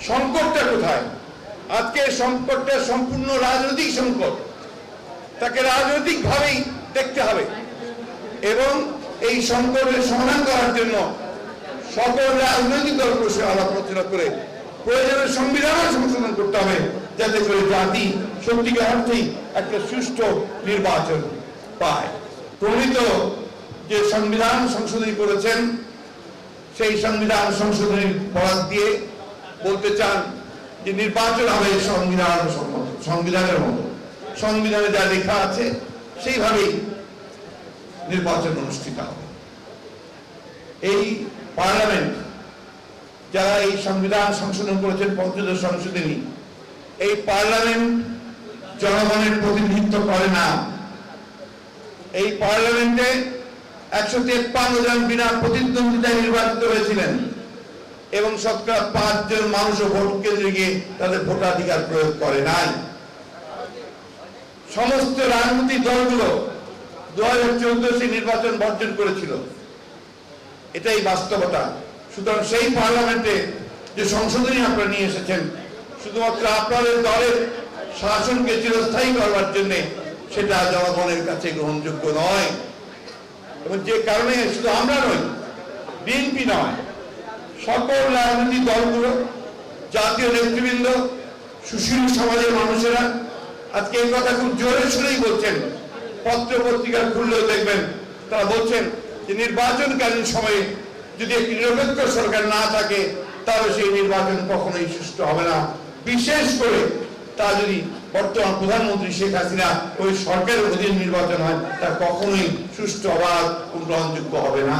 সংকটটা কোথায়? আজকে সংকটটা সম্পূর্ণ রাজনৈতিক সংকট। তাকে রাজনৈতিকভাবেই দেখতে হবে এবং এই সংকটের সমাধান করার জন্য সকল রাজনৈতিক দলগুলোর সাথে আলাপ আলোচনা করে প্রয়োজনে সংবিধান সংশোধন করতে হবে, যাতে করে জাতি সত্যিকার অর্থেই একটা সুষ্ঠু নির্বাচন পায়। প্রণীত যে সংবিধান সংশোধনী করেছেন, সেই সংবিধান সংশোধনীর বরাত দিয়ে বলতে চান যে নির্বাচন হবে সংবিধানের মতো, সংবিধানে যা লেখা আছে সেইভাবেই নির্বাচন অনুষ্ঠিত হবে। এই পার্লামেন্ট যারা এই সংবিধান সংশোধন করেছেন, পঞ্চদশ সংশোধনী, এই পার্লামেন্ট জনগণের প্রতিনিধিত্ব করে না। এই পার্লামেন্টে 153 জন বিনা প্রতিদ্বন্দ্বিতায় নির্বাচিত হয়েছিলেন এবং শতকরা 5 জন মানুষও ভোট কেন্দ্রে গিয়ে তাদের ভোটাধিকার প্রয়োগ করে নাই। সমস্ত রাজনৈতিক দলগুলো 2014 নির্বাচন বর্জন করেছিল, এটাই বাস্তবতা। সুতরাং সেই পার্লামেন্টে যে সংশোধনী আপনারা নিয়ে এসেছেন শুধুমাত্র আপনাদের দলের শাসনকে চিরস্থায়ী করবার জন্য, সেটা জনগণের কাছে গ্রহণযোগ্য নয়। এবং যে কারণে শুধু আমরা নই, বিএনপি নয়, সকল রাজনৈতিক দলগুলো, জাতীয় নেতৃবৃন্দ, সুশীল সমাজের মানুষেরা আজকে এই কথা খুব জোরে শুনেই বলছেন। পত্র পত্রিকা খুললেও দেখবেন তারা বলছেন যে নির্বাচনকালীন সময়ে যদি একটি নিরপেক্ষ সরকার না থাকে তাহলে সেই নির্বাচন কখনোই সুষ্ঠু হবে না। বিশেষ করে তা যদি বর্তমান প্রধানমন্ত্রী শেখ হাসিনা ওই সরকারের অধীন নির্বাচন হয়, তা কখনোই সুষ্ঠু, অবাধ ও গ্রহণযোগ্য হবে না।